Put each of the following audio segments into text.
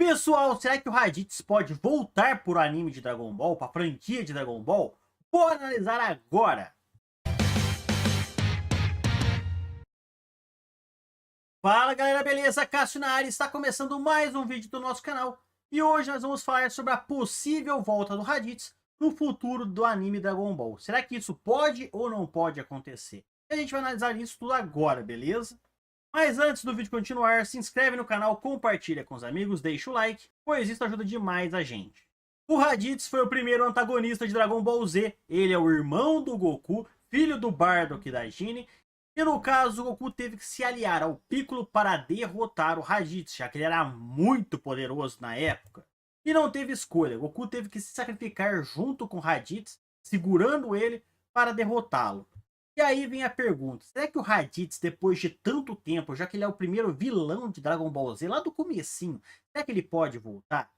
Pessoal, será que o Raditz pode voltar pro anime de Dragon Ball, pra franquia de Dragon Ball? Bora analisar agora! Fala galera, beleza? Cássio na área, está começando mais um vídeo do nosso canal. E hoje nós vamos falar sobre a possível volta do Raditz no futuro do anime Dragon Ball. Será que isso pode ou não pode acontecer? A gente vai analisar isso tudo agora, beleza? Mas antes do vídeo continuar, se inscreve no canal, compartilha com os amigos, deixa o like, pois isso ajuda demais a gente. O Raditz foi o primeiro antagonista de Dragon Ball Z. Ele é o irmão do Goku, filho do Bardock e da Gine. E no caso, o Goku teve que se aliar ao Piccolo para derrotar o Raditz, já que ele era muito poderoso na época. E não teve escolha, Goku teve que se sacrificar junto com o Raditz, segurando ele para derrotá-lo. E aí vem a pergunta, será que o Raditz, depois de tanto tempo, já que ele é o primeiro vilão de Dragon Ball Z, lá do comecinho, será que ele pode voltar?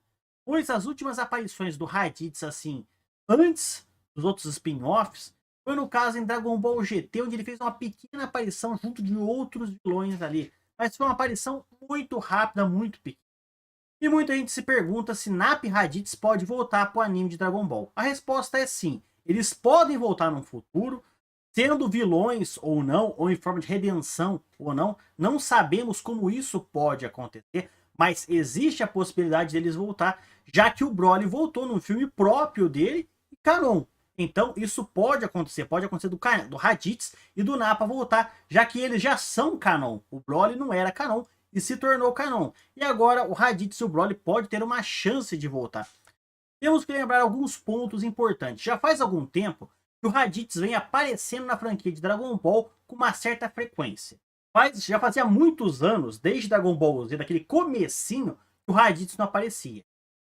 Pois as últimas aparições do Raditz, assim, antes dos outros spin-offs, foi no caso em Dragon Ball GT, onde ele fez uma pequena aparição junto de outros vilões ali. Mas foi uma aparição muito rápida, muito pequena. E muita gente se pergunta se Nappa e Raditz pode voltar para o anime de Dragon Ball. A resposta é sim, eles podem voltar no futuro, sendo vilões ou não, ou em forma de redenção ou não, não sabemos como isso pode acontecer, mas existe a possibilidade deles voltar, já que o Broly voltou num filme próprio dele, canon. Então isso pode acontecer do Raditz e do Nappa voltar, já que eles já são canon. O Broly não era canon e se tornou canon. E agora o Raditz e o Broly podem ter uma chance de voltar. Temos que lembrar alguns pontos importantes. Já faz algum tempo que o Raditz vem aparecendo na franquia de Dragon Ball com uma certa frequência. Já fazia muitos anos, desde Dragon Ball Z, daquele comecinho, que o Raditz não aparecia.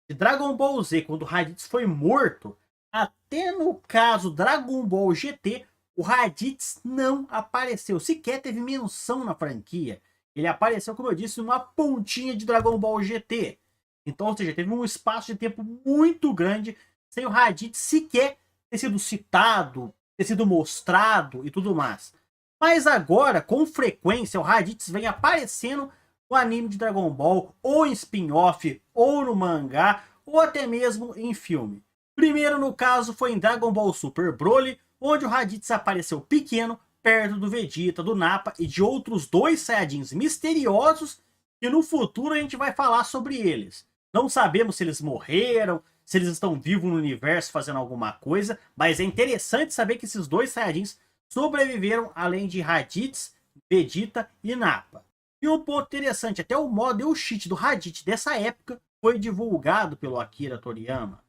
De Dragon Ball Z, quando o Raditz foi morto, até no caso Dragon Ball GT, o Raditz não apareceu, sequer teve menção na franquia. Ele apareceu, como eu disse, numa pontinha de Dragon Ball GT. Então, ou seja, teve um espaço de tempo muito grande sem o Raditz sequer ter sido citado, ter sido mostrado e tudo mais. Mas agora, com frequência, o Raditz vem aparecendo no anime de Dragon Ball, ou em spin-off, ou no mangá, ou até mesmo em filme. Primeiro, no caso, foi em Dragon Ball Super Broly, onde o Raditz apareceu pequeno, perto do Vegeta, do Nappa e de outros dois Saiyajins misteriosos, que no futuro a gente vai falar sobre eles. Não sabemos se eles morreram, se eles estão vivos no universo fazendo alguma coisa, mas é interessante saber que esses dois Saiyajins sobreviveram além de Raditz, Vegeta e Nappa. E um ponto interessante, até o model cheat do Raditz dessa época foi divulgado pelo Akira Toriyama.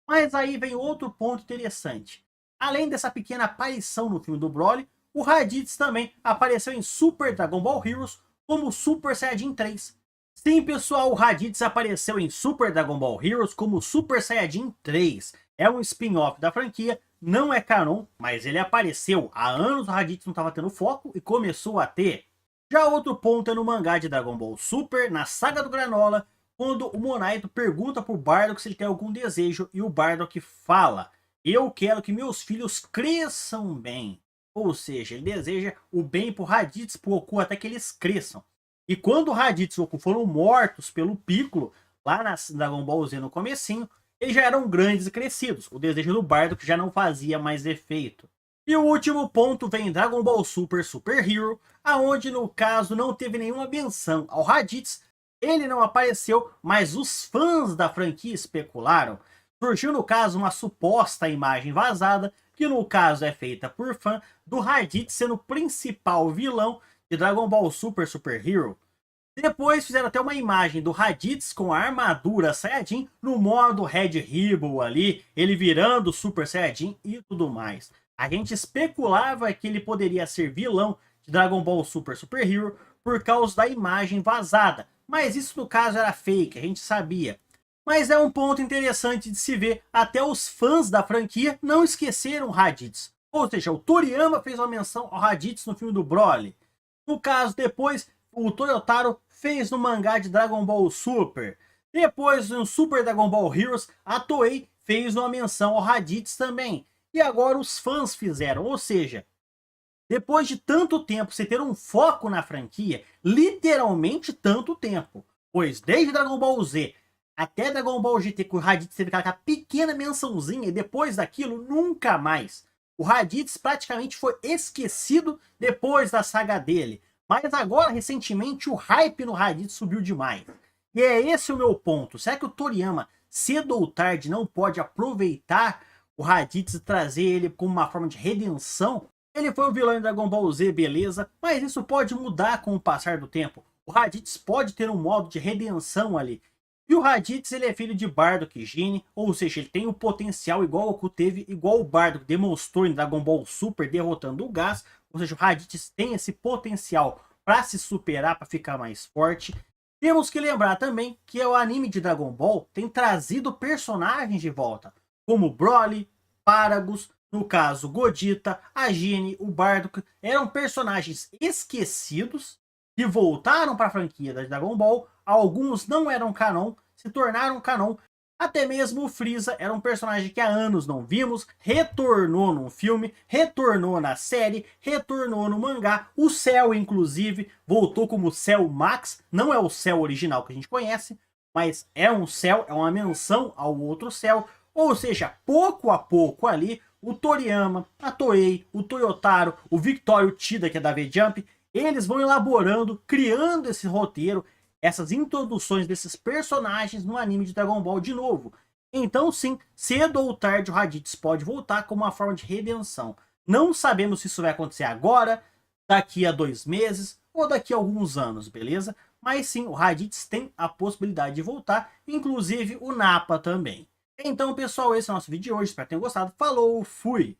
Mas aí vem outro ponto interessante. Além dessa pequena aparição no filme do Broly, o Raditz também apareceu em Super Dragon Ball Heroes como Super Saiyajin 3. Sim, pessoal, o Raditz apareceu em Super Dragon Ball Heroes como Super Saiyajin 3. É um spin-off da franquia, não é canon, mas ele apareceu. Há anos o Raditz não estava tendo foco e começou a ter. Já outro ponto é no mangá de Dragon Ball Super, na saga do Granola, quando o Monaito pergunta pro Bardock se ele tem algum desejo e o Bardock fala: eu quero que meus filhos cresçam bem. Ou seja, ele deseja o bem pro Raditz, pro Goku, até que eles cresçam. E quando o Raditz e o Goku foram mortos pelo Piccolo, lá na Dragon Ball Z no comecinho, eles já eram grandes e crescidos. O desejo do Bardock já não fazia mais efeito. E o último ponto vem em Dragon Ball Super Super Hero, aonde no caso não teve nenhuma menção ao Raditz. Ele não apareceu, mas os fãs da franquia especularam. Surgiu no caso uma suposta imagem vazada, que no caso é feita por fã, do Raditz sendo o principal vilão de Dragon Ball Super Super Hero. Depois fizeram até uma imagem do Raditz com a armadura Saiyajin no modo Red Ribbon ali, ele virando Super Saiyajin e tudo mais. A gente especulava que ele poderia ser vilão de Dragon Ball Super Super Hero por causa da imagem vazada. Mas isso no caso era fake, a gente sabia. Mas é um ponto interessante de se ver, até os fãs da franquia não esqueceram o Raditz. Ou seja, o Toriyama fez uma menção ao Raditz no filme do Broly. No caso, depois, o Toyotaro fez no mangá de Dragon Ball Super. Depois, no Super Dragon Ball Heroes, a Toei fez uma menção ao Raditz também. E agora os fãs fizeram, ou seja, depois de tanto tempo sem ter um foco na franquia, literalmente tanto tempo, pois desde Dragon Ball Z Até Dragon Ball GT, que o Raditz teve aquela pequena mençãozinha e depois daquilo, nunca mais. O Raditz praticamente foi esquecido depois da saga dele. Mas agora, recentemente, o hype no Raditz subiu demais. E é esse o meu ponto. Será que o Toriyama, cedo ou tarde, não pode aproveitar o Raditz e trazer ele como uma forma de redenção? Ele foi o vilão em Dragon Ball Z, beleza, mas isso pode mudar com o passar do tempo. O Raditz pode ter um modo de redenção ali. E o Raditz, ele é filho de Bardock e Gine, ou seja, ele tem o potencial igual o Goku teve, igual o Bardock demonstrou em Dragon Ball Super derrotando o Gas, ou seja, o Raditz tem esse potencial para se superar, para ficar mais forte. Temos que lembrar também que o anime de Dragon Ball tem trazido personagens de volta, como Broly, Paragus, no caso Godita, a Gine, o Bardock, eram personagens esquecidos que voltaram para a franquia da Dragon Ball. Alguns não eram canon, se tornaram canon. Até mesmo o Freeza era um personagem que há anos não vimos, retornou num filme, retornou na série, retornou no mangá. O Cell, inclusive, voltou como Cell Max, não é o Cell original que a gente conhece, mas é um Cell, é uma menção ao outro Cell. Ou seja, pouco a pouco ali, o Toriyama, a Toei, o Toyotaro, o Victory Uchida, que é da V-Jump, eles vão elaborando, criando esse roteiro, essas introduções desses personagens no anime de Dragon Ball de novo. Então sim, cedo ou tarde o Raditz pode voltar como uma forma de redenção. Não sabemos se isso vai acontecer agora, daqui a 2 meses ou daqui a alguns anos, beleza? Mas sim, o Raditz tem a possibilidade de voltar, inclusive o Nappa também. Então pessoal, esse é o nosso vídeo de hoje, espero que tenham gostado. Falou, fui!